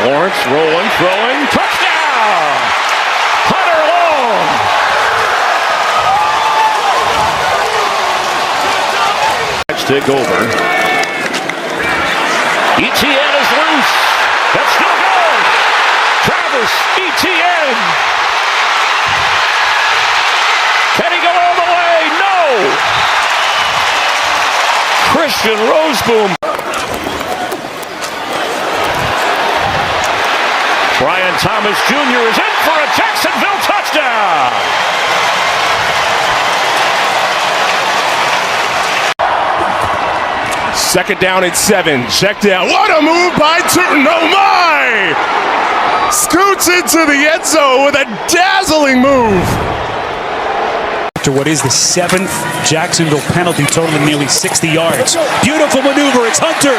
Lawrence rolling, throwing, touchdown! Hunter Long! Stick over. ETN is loose. That's still good. Travis ETN. Can he go all the way? No. Christian Roseboom. Brian Thomas Jr. is in for a Jacksonville touchdown. Second down and 7. Check down. What a move by Turton. Oh my! Scoots into the end zone with a dazzling move. To what is the 7th Jacksonville penalty, totaling nearly 60 yards. Beautiful maneuver. It's Hunter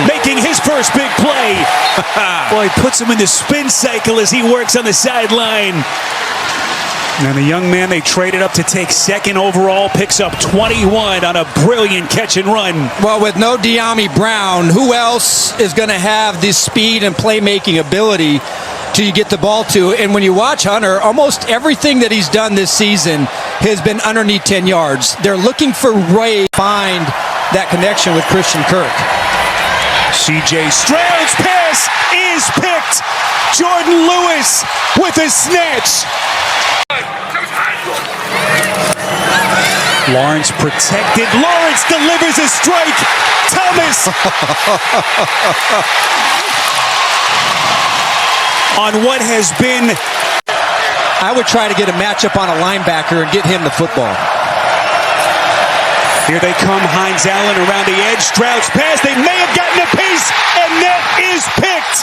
making his first big play. Boy, he puts him in the spin cycle as he works on the sideline. And the young man they traded up to take second overall picks up 21 on a brilliant catch and run. Well, with no De'Ami Brown, who else is going to have this speed and playmaking ability to get the ball to? And when you watch Hunter, almost everything that he's done this season has been underneath 10 yards. They're looking for Ray to find that connection with Christian Kirk. C.J. Stroud's pass is picked. Jordan Lewis with a snatch. Lawrence protected. Lawrence delivers a strike. Thomas on what has been. I would try to get a matchup on a linebacker and get him the football. Here they come. Hines Allen around the edge. Stroud's pass. They may have gotten a piece, and that is picked.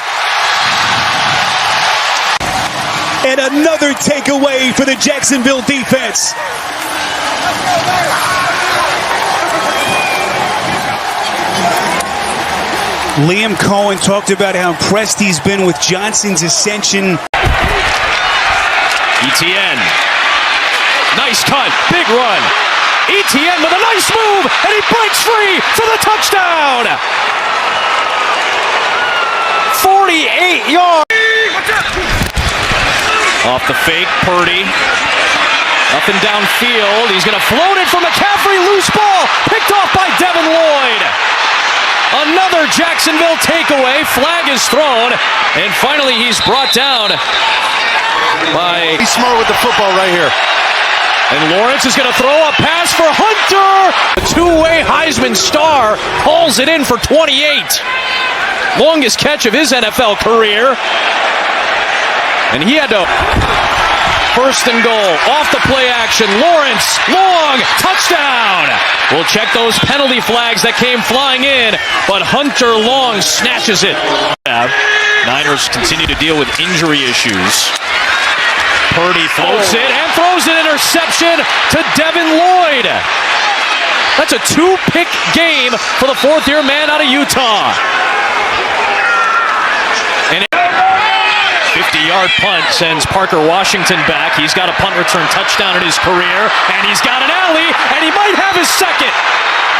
And another takeaway for the Jacksonville defense. Liam Cohen talked about how impressed he's been with Johnson's ascension. ETN. Nice cut. Big run. ETN with a nice move, and he breaks free for the touchdown. 48 yards. Off the fake, Purdy. Up and downfield. He's going to float it from McCaffrey. Loose ball. Picked off by Devin Lloyd. Another Jacksonville takeaway. Flag is thrown. And finally he's brought down by... He's smart with the football right here. And Lawrence is going to throw a pass for Hunter. The two-way Heisman star hauls it in for 28. Longest catch of his NFL career. And he had to... First and goal, off the play action, Lawrence, long, touchdown! We'll check those penalty flags that came flying in, but Hunter Long snatches it. Niners continue to deal with injury issues. Purdy floats it and throws an interception to Devin Lloyd. That's a two-pick game for the fourth-year man out of Utah. And 50-yard punt sends Parker Washington back. He's got a punt return touchdown in his career, and he's got an alley, and he might have his second.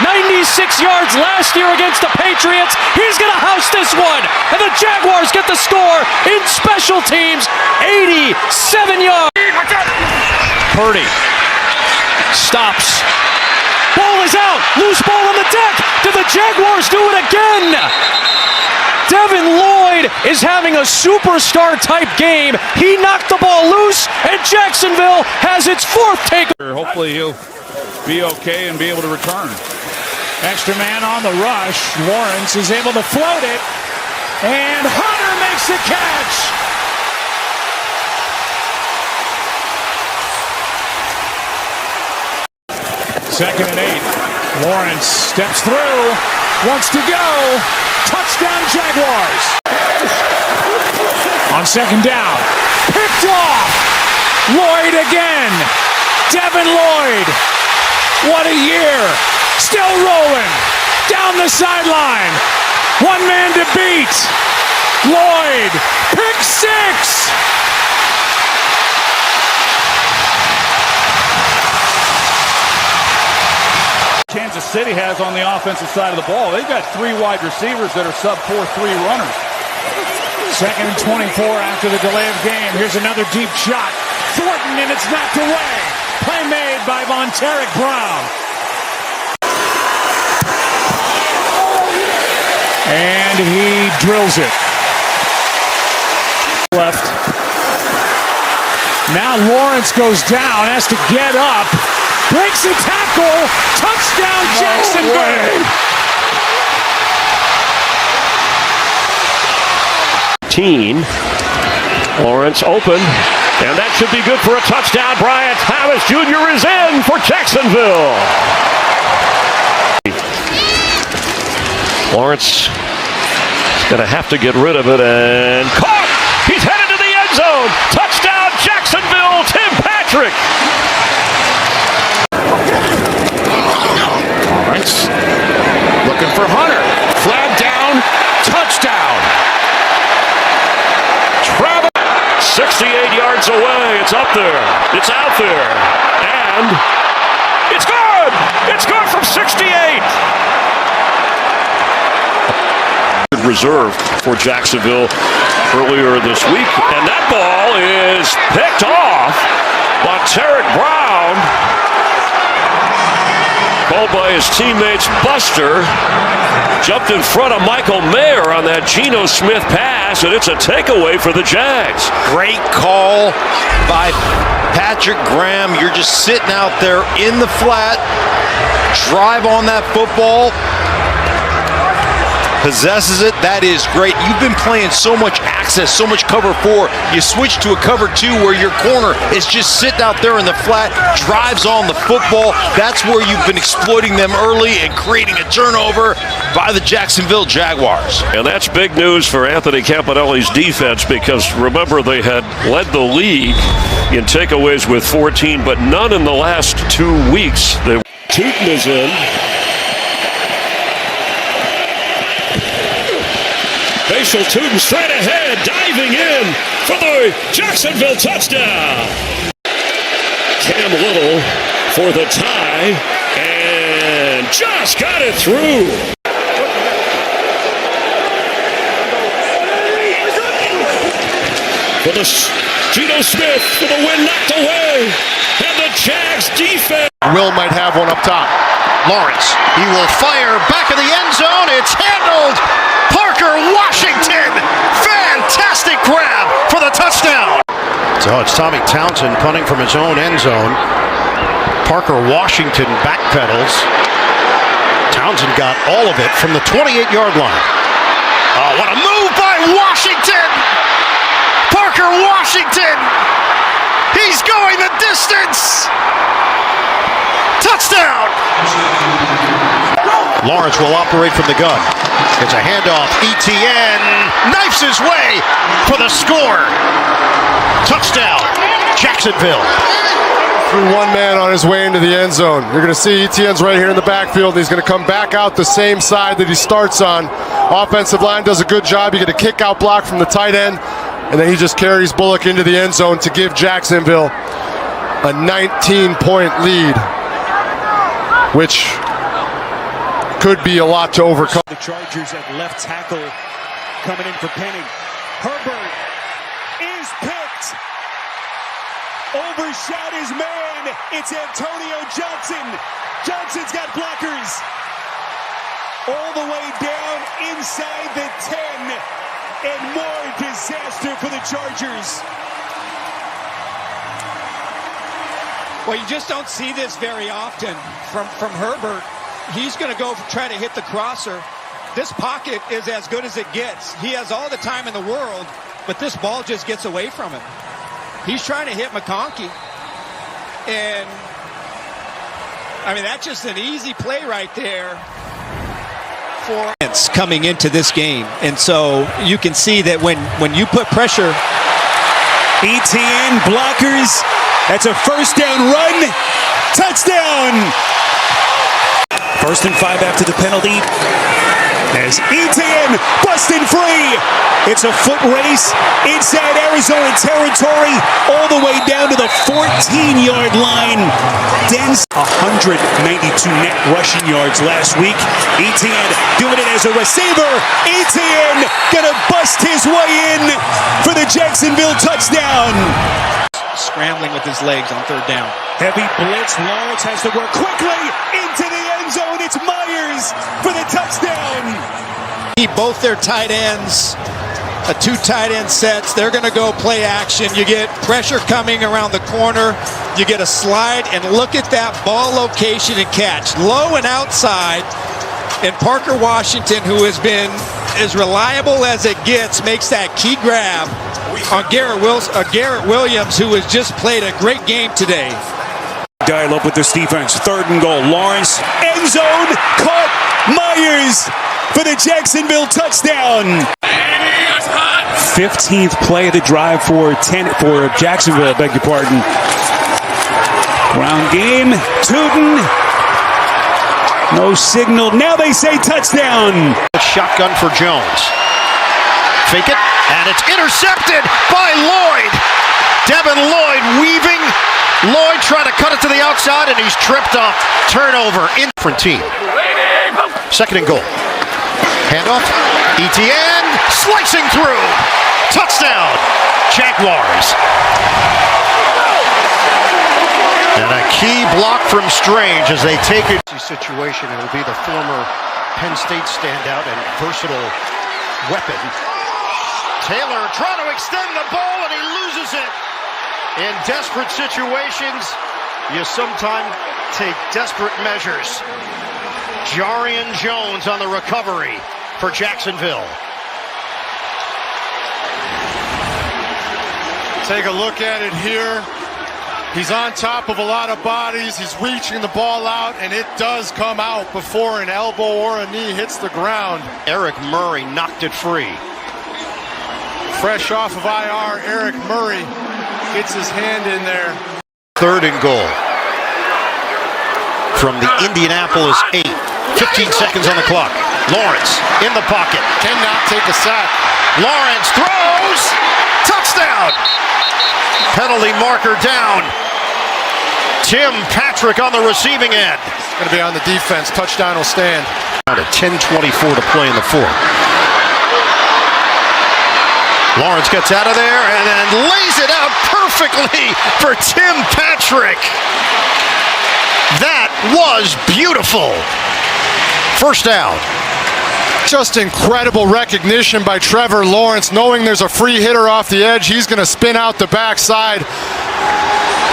96 yards last year against the Patriots. He's going to house this one, and the Jaguars get the score in special teams. 87 yards. Purdy stops. Ball is out. Loose ball on the deck. Did the Jaguars do it again? Devin Lloyd is having a superstar-type game. He knocked the ball loose, and Jacksonville has its fourth takeaway. Hopefully he'll be okay and be able to return. Extra man on the rush. Lawrence is able to float it, and Hunter makes the catch. Second and 8. Lawrence steps through, wants to go. Touchdown Jaguars. On second down. Picked off. Lloyd again. Devin Lloyd. What a year. Still rolling. Down the sideline. One man to beat. Lloyd. Pick six. Kansas City has on the offensive side of the ball. They've got three wide receivers that are sub 4.3 runners. Second and 24 after the delay of game. Here's another deep shot. Thornton, and it's knocked away. Play made by Monteric Brown. And he drills it. Left. Now Lawrence goes down, has to get up. Breaks the tackle. Touchdown, Jacksonville. Lawrence open, and that should be good for a touchdown. Bryant Thomas Jr. is in for Jacksonville. Lawrence is going to have to get rid of it, and caught! He's headed to the end zone. Touchdown, Jacksonville, Tim Patrick. Lawrence looking for Hunter. Flag down, touchdown. 68 yards away. It's up there. It's out there. And it's good. It's good from 68. Reserved for Jacksonville earlier this week. And that ball is picked off by Monteric Brown. Called by his teammates Buster. Jumped in front of Michael Mayer on that Geno Smith pass, and it's a takeaway for the Jags. Great call by Patrick Graham. You're just sitting out there in the flat. Drive on that football. Possesses it. That is great. You've been playing so much access, so much cover 4. You switch to a cover 2 where your corner is just sitting out there in the flat, drives on the football. That's where you've been exploiting them early and creating a turnover by the Jacksonville Jaguars. And that's big news for Anthony Campanelli's defense, because remember, they had led the league in takeaways with 14, but none in the last 2 weeks. Tootin is in. Facial Tootin straight ahead, diving in for the Jacksonville touchdown. Cam Little for the tie, and just got it through. For the Geno Smith for the win, knocked away, and the Jags defense. Will might have one up top. Lawrence, he will fire back of the end zone. It's handled. Parker Washington, fantastic grab for the touchdown. So it's Tommy Townsend punting from his own end zone. Parker Washington backpedals. Townsend got all of it from the 28-yard line. Oh, what a move by Washington! Parker Washington! He's going the distance! Touchdown! Lawrence will operate from the gun. It's a handoff. ETN knifes his way for the score. Touchdown, Jacksonville. Through one man on his way into the end zone. You're going to see ETN's right here in the backfield. He's going to come back out the same side that he starts on. Offensive line does a good job. You get a kick out block from the tight end, and then he just carries Bullock into the end zone to give Jacksonville a 19-point lead, which could be a lot to overcome. The Chargers at left tackle coming in for Penning. Herbert is picked. Overshot his man. It's Antonio Johnson. Johnson's got blockers. All the way down inside the 10. And more disaster for the Chargers. Well, you just don't see this very often from Herbert. He's going to go try to hit the crosser. This pocket is as good as it gets. He has all the time in the world, but this ball just gets away from him. He's trying to hit McConkey. And, I mean, that's just an easy play right there for coming into this game. And so you can see that when you put pressure. ETN blockers. That's a first down run. Touchdown. 1st and 5 after the penalty. As Etienne busted free. It's a foot race inside Arizona territory, all the way down to the 14-yard line. Den's 192 net rushing yards last week. Etienne doing it as a receiver. Etienne gonna bust his way in for the Jacksonville touchdown. Scrambling with his legs on third down. Heavy blitz. Lawrence has to work quickly into the end zone. It's Myers for the touchdown. Both their tight ends, two tight end sets. They're going to go play action. You get pressure coming around the corner. You get a slide, and look at that ball location and catch. Low and outside. And Parker Washington, who has been as reliable as it gets, makes that key grab on Garrett Williams, who has just played a great game today. Dial up with this defense. 3rd and goal. Lawrence, end zone, caught. Myers for the Jacksonville touchdown. 15th play of the drive for Jacksonville, I beg your pardon. Ground game. Tootin. No signal. Now they say touchdown. Shotgun for Jones. Fake it, and it's intercepted by Lloyd. Devin Lloyd weaving. Lloyd trying to cut it to the outside, and he's tripped up. Turnover in front team. 2nd and goal. Handoff. Etienne slicing through. Touchdown. Jaguars. And a key block from Strange as they take it. Situation. It will be the former Penn State standout and versatile weapon. Taylor trying to extend the ball, and he loses it. In desperate situations, you sometimes take desperate measures. Jarian Jones on the recovery for Jacksonville. Take a look at it here. He's on top of a lot of bodies. He's reaching the ball out, and it does come out before an elbow or a knee hits the ground. Eric Murray knocked it free. Fresh off of IR, Eric Murray gets his hand in there. 3rd and goal. From the Indianapolis 8. 15 seconds on the clock. Lawrence in the pocket. Cannot take a sack. Lawrence throws. Touchdown. Penalty marker down. Tim Patrick on the receiving end. Going to be on the defense. Touchdown will stand. Down to 10:24 to play in the 4th. Lawrence gets out of there and then lays it out perfectly for Tim Patrick. That was beautiful. 1st down. Just incredible recognition by Trevor Lawrence, knowing there's a free hitter off the edge. He's going to spin out the backside,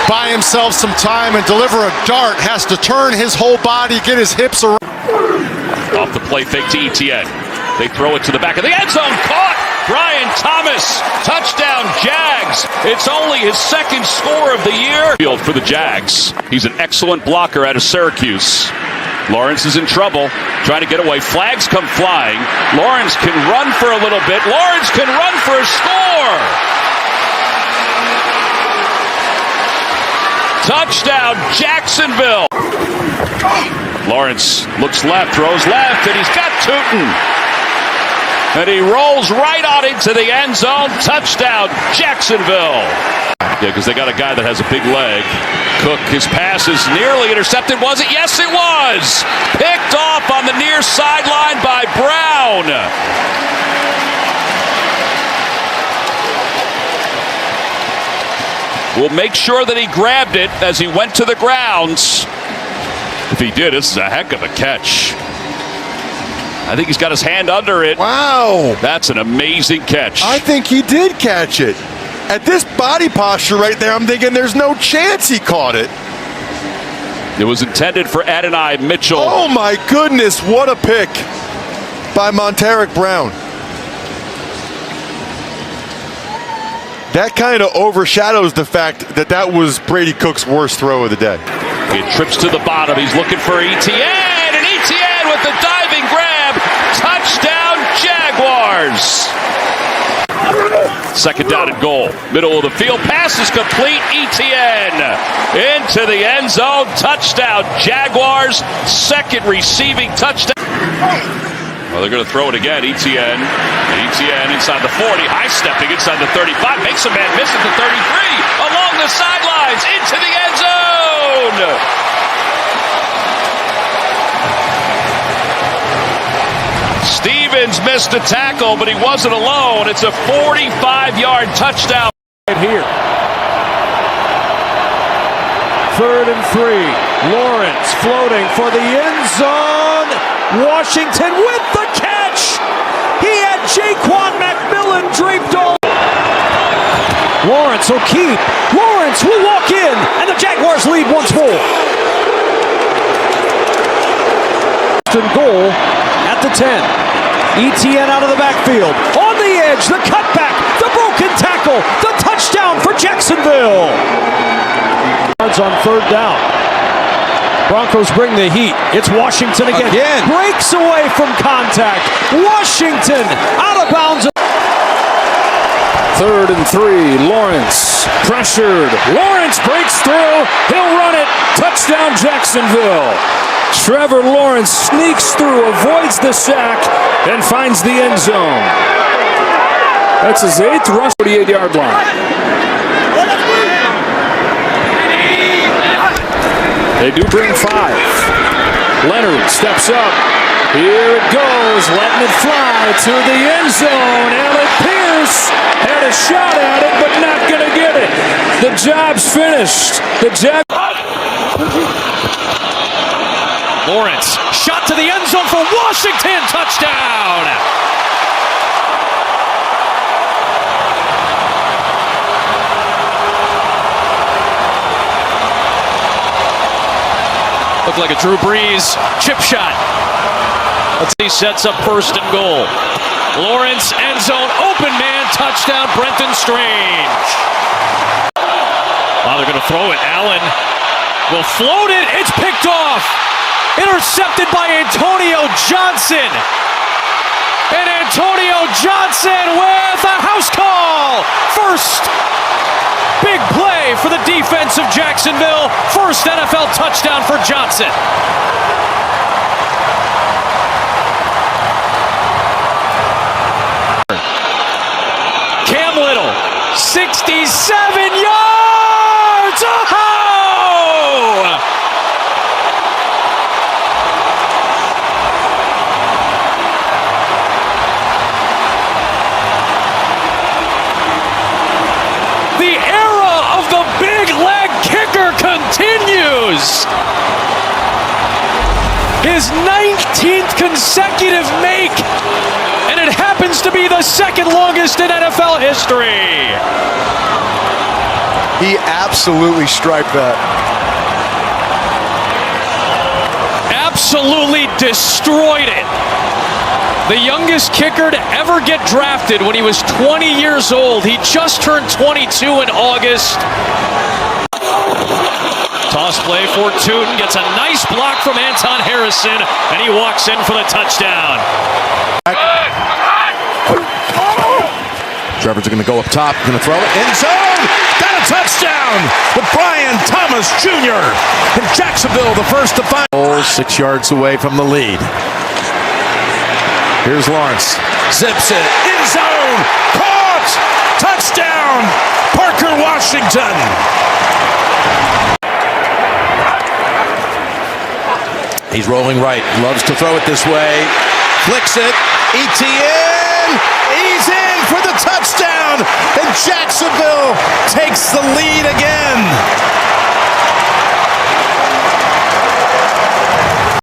buy himself some time, and deliver a dart. Has to turn his whole body, get his hips around. Off the play fake to Etienne. They throw it to the back of the end zone. Caught! Brian Thomas. Touchdown, Jags. It's only his 2nd score of the year. Field for the Jags. He's an excellent blocker out of Syracuse. Lawrence is in trouble, trying to get away. Flags come flying. Lawrence can run for a little bit. Lawrence can run for a score. Touchdown, Jacksonville. Lawrence looks left, throws left, and he's got Tootin. And he rolls right out into the end zone. Touchdown, Jacksonville. Yeah, because they got a guy that has a big leg. Cook, his pass is nearly intercepted. Was it? Yes, it was. Picked off on the near sideline by Brown. We'll make sure that he grabbed it as he went to the grounds. If he did, this is a heck of a catch. I think he's got his hand under it. Wow. That's an amazing catch. I think he did catch it. At this body posture right there, I'm thinking there's no chance he caught it. It was intended for Adonai Mitchell. Oh my goodness, what a pick by Monteric Brown. That kind of overshadows the fact that that was Brady Cook's worst throw of the day. It trips to the bottom. He's looking for Etienne, and Etienne with the diving grab. Touchdown, Jaguars. 2nd down and goal. Middle of the field. Pass is complete. Etienne into the end zone. Touchdown, Jaguars. 2nd receiving touchdown. Well, they're going to throw it again. Etienne inside the 40, high stepping inside the 35, makes a man miss at the 33, along the sidelines, into the end zone. Stevens missed a tackle, but he wasn't alone. It's a 45-yard touchdown. Right here. 3rd and 3. Lawrence floating for the end zone. Washington with the catch. He had Jaquan McMillan draped all. Lawrence will keep. Lawrence will walk in, and the Jaguars lead once more. Goal at the 10. Etienne out of the backfield. On the edge, the cutback, the broken tackle, the touchdown for Jacksonville. On 3rd down. Broncos bring the heat. It's Washington again. Breaks away from contact. Washington out of bounds. 3rd and 3. Lawrence pressured. Lawrence breaks through. He'll run it. Touchdown Jacksonville. Trevor Lawrence sneaks through, avoids the sack, and finds the end zone. That's his 8th rush, 48-yard line. They do bring 5. Leonard steps up. Here it goes, letting it fly to the end zone. Alec Pierce had a shot at it, but not going to get it. The job's finished. Lawrence, shot to the end zone for Washington, touchdown! Looked like a Drew Brees chip shot. He sets up 1st and goal. Lawrence, end zone, open man, touchdown, Brenton Strange. Now they're going to throw it. Allen will float it. It's picked off. Intercepted by Antonio Johnson. And Antonio Johnson with a house call. First big play for the defense of Jacksonville. First NFL touchdown for Johnson. Cam Little, 67 yards. Oh! The era of the big leg kicker continues. His 19th consecutive make, and it happens to be the 2nd longest in NFL history. He absolutely striped that. Absolutely destroyed it. The youngest kicker to ever get drafted when he was 20 years old. He just turned 22 in August. Toss play for Tootin. Gets a nice block from Anton Harrison, and he walks in for the touchdown. Trevor's going to go up top, going to throw it. End zone! Got a touchdown with Brian Thomas Jr. in Jacksonville, the first to find. 6 yards away from the lead. Here's Lawrence. Zips it. End zone! Caught! Touchdown! Parker Washington! He's rolling right. Loves to throw it this way. Flicks it. Etienne! He's in for the touchdown! touchdown, and Jacksonville takes the lead again.